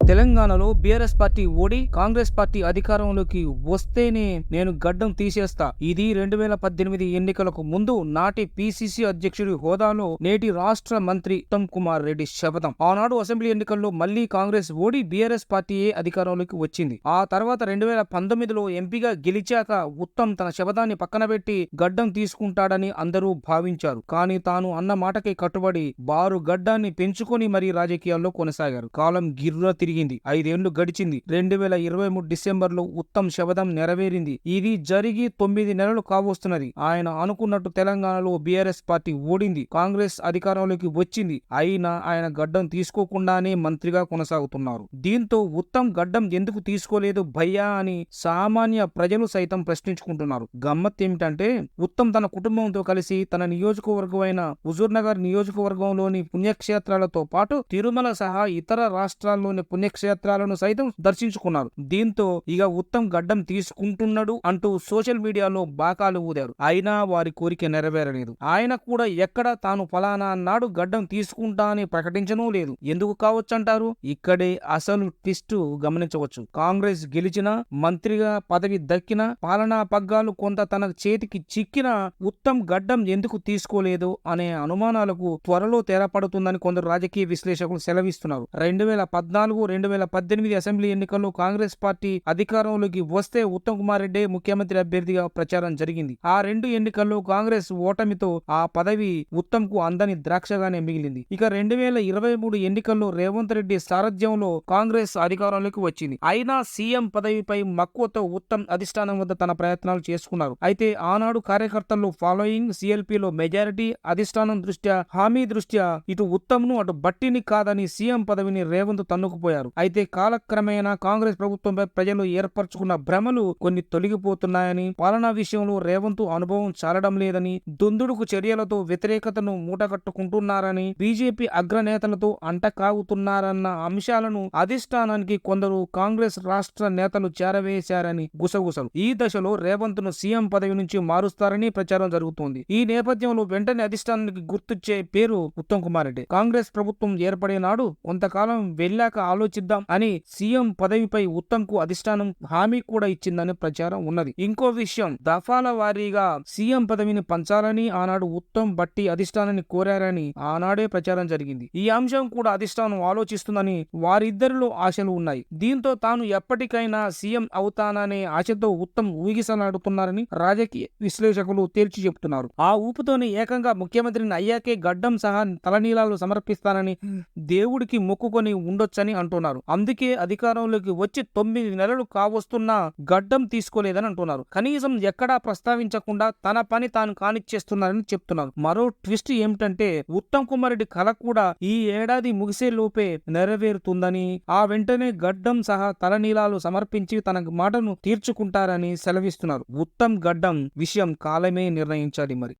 తెలంగాణలో BRS party ఓడి Congress party అధికారంలోకి వస్తేనే నేను గడ్డం తీసేస్తా. ఇది 2018 ఎన్నికలకు ముందు నాటి పిసిసి అధ్యక్షుడి హోదాలో నేటి రాష్ట్ర మంత్రి ఉత్తమ్ కుమార్ రెడ్డి శపథం. ఆనాడు అసెంబ్లీ ఎన్నికల్లో మళ్లీ కాంగ్రెస్ ఓడి బీఆర్ఎస్ పార్టీయే అధికారంలోకి వచ్చింది. ఆ తర్వాత 2019లో ఎంపీగా గెలిచాక ఉత్తమ్ తన శపథాన్ని పక్కన పెట్టి గడ్డం తీసుకుంటాడని అందరూ భావించారు. కానీ తాను అన్న మాటకే కట్టుబడి బారు గడ్డాన్ని పెంచుకొని మరీ రాజకీయాల్లో కొనసాగారు. కాలం గిర్రున తిరిగింది. 5 ఏళ్లు గడిచింది. 2023 డిసెంబర్లో ఉత్తమ్ శపథం నెరవేరింది. ఇది జరిగి 9 నెలలు కావస్తున్నది. ఆయన అనుకున్నట్టు తెలంగాణలో బీఆర్ఎస్ పార్టీ ఓడింది. కాంగ్రెస్ అధికారంలోకి వచ్చింది. అయినా ఆయన గడ్డం తీసుకోకుండానే మంత్రిగా కొనసాగుతున్నారు. దీంతో ఉత్తమ్ గడ్డం ఎందుకు తీసుకోలేదు భయ్యా అని సామాన్య ప్రజలు సైతం ప్రశ్నించుకుంటున్నారు. గమ్మత్ ఏమిటంటే ఉత్తమ్ తన కుటుంబంతో కలిసి తన నియోజకవర్గమైన హుజూర్నగర్ నియోజకవర్గంలోని పుణ్యక్షేత్రాలతో పాటు తిరుమల సహా ఇతర రాష్ట్రాల్లోని పుణ్యక్షేత్రాలను సైతం దర్శించుకున్నారు. దీంతో ఇక ఉత్తమ్ గడ్డం తీసుకుంటున్నాడు అంటూ సోషల్ మీడియాలో బాకాలు ఊదారు. అయినా వారి కోరిక నెరవేరలేదు. ఆయన కూడా ఎక్కడ తాను ఫలానా నాడు గడ్డం తీసుకుంటా అని ప్రకటించనూ లేదు. ఎందుకు కావచ్చంటారు? ఇక్కడే అసలు ట్విస్ట్ గమనించవచ్చు. కాంగ్రెస్ గెలిచినా, మంత్రిగా పదవి దక్కినా, పాలనా పగ్గాలు కొంత తన చేతికి చిక్కినా ఉత్తమ్ గడ్డం ఎందుకు తీసుకోలేదు అనే అనుమానాలకు త్వరలో తెరపడుతుందని కొందరు రాజకీయ విశ్లేషకులు సెలవిస్తున్నారు. 2018 అసెంబ్లీ ఎన్నికల్లో కాంగ్రెస్ పార్టీ అధికారంలోకి వస్తే ఉత్తమ్ కుమార్ రెడ్డి ముఖ్యమంత్రి అభ్యర్థిగా ప్రచారం జరిగింది. ఆ 2 ఎన్నికల్లో కాంగ్రెస్ ఓటమితో ఆ పదవి ఉత్తమ్ కు అందని ద్రాక్షగానే మిగిలింది. ఇక 2023 ఎన్నికల్లో రేవంత్ రెడ్డి సారథ్యంలో కాంగ్రెస్ అధికారంలోకి వచ్చింది. అయినా సీఎం పదవిపై మక్కువతో ఉత్తమ్ అధిష్టానం వద్ద తన ప్రయత్నాలు చేసుకున్నారు. అయితే ఆనాడు కార్యకర్తల్లో ఫాలోయింగ్, సిఎల్పిలో మెజారిటీ, అధిష్టానం దృష్ట్యా, హామీ దృష్ట్యా ఇటు ఉత్తమ్ ను అటు బట్టిని కాదని సీఎం పదవిని రేవంత్ తన్నుకుపోయారు. అయితే కాలక్రమేణా కాంగ్రెస్ ప్రభుత్వంపై ప్రజలు ఏర్పరచుకున్న భ్రమలు కొన్ని తొలగిపోతున్నాయని, పాలనా విషయంలో రేవంత్ అనుభవం చాలడం లేదని, దుందుడుకు చర్యలతో వ్యతిరేకతను మూటగట్టుకుంటున్నారని, బీజేపీ అగ్రనేతలతో అంటకాగుతున్నారన్న అంశాలను అధిష్టానానికి కొందరు కాంగ్రెస్ రాష్ట్ర నేతలు చేరవేశారని గుసగుసలు. ఈ దశలో రేవంత్ ను సీఎం పదవి నుంచి మారుస్తారని ప్రచారం జరుగుతోంది. ఈ నేపథ్యంలో వెంటనే అధిష్టానానికి గుర్తుచ్చే పేరు ఉత్తమ్ కుమార్ రెడ్డి. కాంగ్రెస్ ప్రభుత్వం ఏర్పడే నాడు కొంతకాలం వెళ్ళాక ఆలోచిద్దాం అని సీఎం పదవిపై ఉత్తమ్ కు అధిష్టానం హామీ కూడా ఇచ్చిందని ప్రచారం ఉన్నది. ఇంకో విషయం, దఫాల వారీగా సీఎం పదవిని పంచాలని ఆనాడు ఉత్తమ్ బట్టి అధిష్టానాన్ని కోరారని ఆనాడే ప్రచారం జరిగింది. ఈ అంశం కూడా అధిష్టానం ఆలోచిస్తుందని వారిద్దరిలో ఆశలు ఉన్నాయి. దీంతో తాను ఎప్పటికైనా సీఎం అవుతాననే ఆశతో ఉత్తమ్ ఊగిసలాడుతున్నారని రాజకీయ విశ్లేషకులు తేల్చి చెబుతున్నారు. ఆ ఊపుతోనే ఏకంగా ముఖ్యమంత్రిని అయ్యాకే గడ్డం సహా తలనీలాలు సమర్పిస్తానని దేవుడికి మొక్కుకొని ఉండొచ్చని అంటున్నారు. అందుకే అధికారంలోకి వచ్చి 9 నెలలు కావస్తున్నా గడ్డం తీసుకోలేదని అంటున్నారు. కనీసం ఎక్కడా ప్రస్తావించకుండా తన పని తాను కానిచ్చేస్తున్నారని చెప్తున్నారు. మరో ట్విస్ట్ ఏమిటంటే ఉత్తమ్ కుమార్ రెడ్డి కల కూడా ఈ ఏడాది ముగిసే లోపే నెరవేరుతుందని, ఆ వెంటనే గడ్డం సహా తలనీలాలు సమర్పించి తన మాటను తీర్చుకుంటారని సెలవిస్తున్నారు. ఉత్తమ్ గడ్డం విషయం కాలమే నిర్ణయించాలి మరి.